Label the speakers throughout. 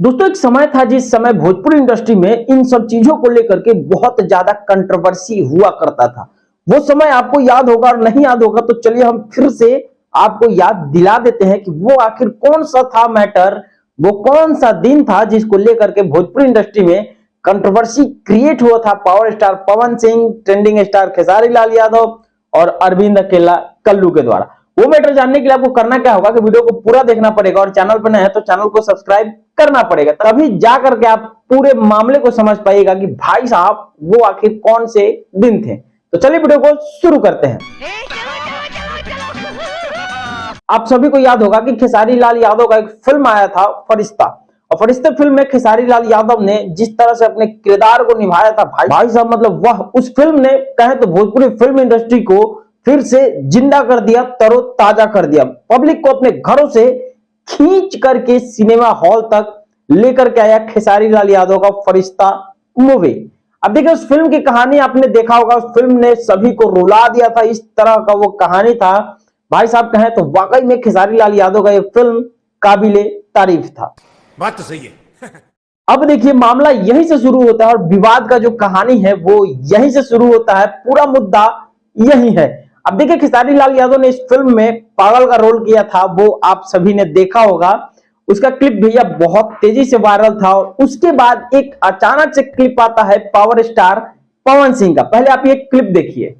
Speaker 1: दोस्तों एक समय था जिस समय भोजपुरी इंडस्ट्री में इन सब चीजों को लेकर के बहुत ज्यादा कंट्रोवर्सी हुआ करता था। वो समय आपको याद होगा और नहीं याद होगा तो चलिए हम फिर से आपको याद दिला देते हैं कि वो आखिर कौन सा था मैटर, वो कौन सा दिन था जिसको लेकर के भोजपुरी इंडस्ट्री में कंट्रोवर्सी क्रिएट हुआ था power star Pawan Singh, trending star Khesari Lal Yadav और अरविंद अकेला कल्लू के द्वारा। वो मैटर जानने के लिए आपको करना क्या होगा कि वीडियो को पूरा देखना पड़ेगा और चैनल पर नए हैं तो चैनल को सब्सक्राइब करना पड़ेगा, तभी जाकर के आप पूरे मामले को समझ पाइएगा कि भाई साहब वो आखिर कौन से दिन थे। तो चलिए वीडियो को शुरू करते हैं। आप सभी को याद होगा कि खेसारी लाल यादव का एक फिल्म आया था फरिश्ता, और फरिश्ते फिल्म में खेसारी लाल यादव ने जिस तरह से अपने किरदार को निभाया था भाई साहब, मतलब वह उस फिल्म ने कहे तो भोजपुरी फिल्म इंडस्ट्री को फिर से जिंदा कर दिया, तरोताजा कर दिया। पब्लिक को अपने घरों से खींच करके सिनेमा हॉल तक लेकर के आया खेसारी लाल यादव का फरिश्ता मूवी। अब देखिए उस फिल्म की कहानी आपने देखा होगा, उस फिल्म ने सभी को रुला दिया था, इस तरह का वो कहानी था भाई साहब। कहें तो वाकई में खेसारी लाल यादव का ये फिल्म काबिले तारीफ था।
Speaker 2: बात तो सही है।
Speaker 1: अब देखिए मामला यहीं से शुरू होता है और विवाद का जो कहानी है वो यहीं से शुरू होता है, पूरा मुद्दा यही है। अब देखिए खेसारी लाल यादव ने इस फिल्म में पागल का रोल किया था, वो आप सभी ने देखा होगा। उसका क्लिप भैया बहुत तेजी से वायरल था और उसके बाद एक अचानक से क्लिप आता है पावर स्टार पवन सिंह का। पहले आप ये क्लिप देखिए।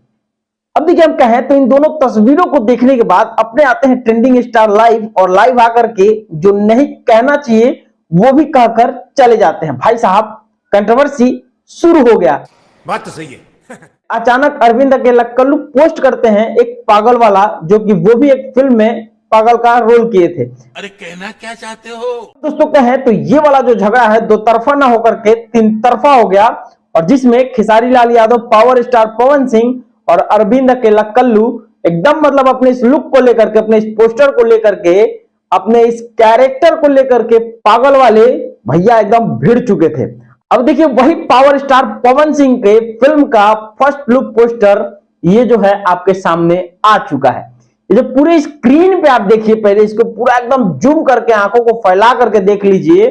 Speaker 1: अब देखिए हम कहें तो इन दोनों तस्वीरों को देखने के बाद अपने आते हैं ट्रेंडिंग स्टार लाइव, और लाइव आकर के जो नहीं कहना चाहिए वो भी कहकर चले जाते हैं। भाई साहब कंट्रोवर्सी शुरू हो गया।
Speaker 2: बात तो सही है।
Speaker 1: अचानक अरविंद अकेला कल्लू पोस्ट करते हैं एक पागल वाला, जो कि वो भी एक फिल्म में पागल का रोल किए थे।
Speaker 2: अरे कहना क्या चाहते हो
Speaker 1: दोस्तों कहें तो ये वाला जो झगड़ा है दो तरफा ना होकर के तीन तरफा हो गया, और जिसमें खेसारी लाल यादव, पावर स्टार पवन सिंह और अरविंद अकेला कल्लू एकदम मतलब अपने इस लुक को लेकर के, अपने इस पोस्टर को लेकर के, अपने इस कैरेक्टर को लेकर के पागल वाले भैया एकदम भिड़ चुके थे। अब देखिए वही पावर स्टार पवन सिंह के फिल्म का फर्स्ट लुक पोस्टर ये जो है आपके सामने आ चुका है। ये जो पूरे स्क्रीन पे आप देखिए, पहले इसको पूरा एकदम जूम करके आंखों को फैला करके देख लीजिए।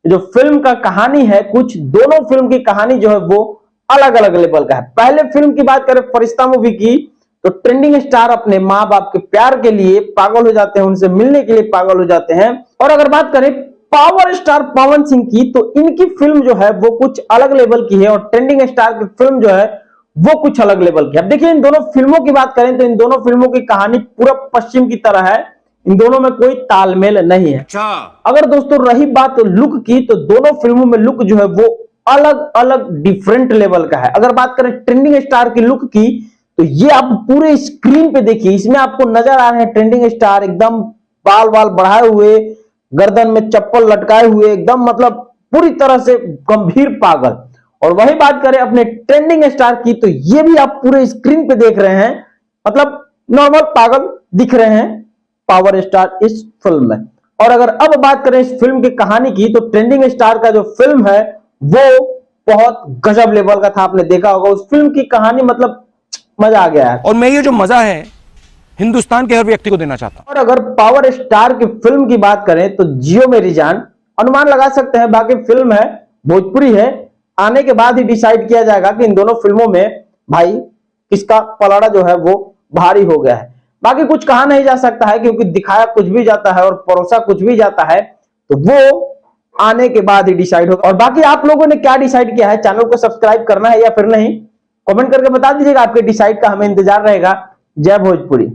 Speaker 1: जो फिल्म का कहानी है, कुछ दोनों फिल्म की कहानी जो है वो अलग अलग लेवल का है। पहले फिल्म की बात करें फरिश्ता मूवी की, तो ट्रेंडिंग स्टार अपने माँ बाप के प्यार के लिए पागल हो जाते हैं, उनसे मिलने के लिए पागल हो जाते हैं। और अगर बात करें पावर स्टार पवन सिंह की, तो इनकी फिल्म जो है वो कुछ अलग लेवल की है और ट्रेंडिंग स्टार की फिल्म जो है वो कुछ अलग लेवल की है। अब देखिए इन दोनों फिल्मों की बात करें तो इन दोनों फिल्मों की कहानी पूरा पश्चिम की तरह है, इन दोनों में कोई तालमेल नहीं है।
Speaker 2: अच्छा।
Speaker 1: अगर दोस्तों रही बात लुक की, तो दोनों फिल्मों में लुक जो है वो अलग अलग डिफरेंट लेवल का है। अगर बात करें ट्रेंडिंग स्टार की लुक की, तो ये आप पूरे स्क्रीन पे देखिए, इसमें आपको नजर आ रहे हैं ट्रेंडिंग स्टार एकदम बाल बाल बढ़ाए हुए, गर्दन में चप्पल लटकाए हुए, एकदम मतलब पूरी तरह से गंभीर पागल। और वही बात करें अपने ट्रेंडिंग स्टार की, तो ये भी आप पूरे स्क्रीन पे देख रहे हैं, मतलब नॉर्मल पागल दिख रहे हैं पावर स्टार इस फिल्म में। और अगर अब बात करें इस फिल्म की कहानी की, तो ट्रेंडिंग स्टार का जो फिल्म है वो बहुत गजब लेवल का था, आपने देखा होगा। उस फिल्म की कहानी मतलब मजा आ गया है,
Speaker 3: और मैं ये जो मजा है हिंदुस्तान के हर व्यक्ति को देना चाहता हूं।
Speaker 1: और अगर पावर स्टार की फिल्म की बात करें तो जियो मेरी जान, अनुमान लगा सकते हैं, बाकी फिल्म है भोजपुरी है, आने के बाद ही डिसाइड किया जाएगा कि इन दोनों फिल्मों में भाई किसका पलड़ा जो है वो भारी हो गया है। बाकी कुछ कहा नहीं जा सकता है, क्योंकि दिखाया कुछ भी जाता है और परोसा कुछ भी जाता है, तो वो आने के बाद ही डिसाइड होगा। और बाकी आप लोगों ने क्या डिसाइड किया है, चैनल को सब्सक्राइब करना है या फिर नहीं, कमेंट करके बता दीजिएगा। आपके डिसाइड का हमें इंतजार रहेगा। जय भोजपुरी।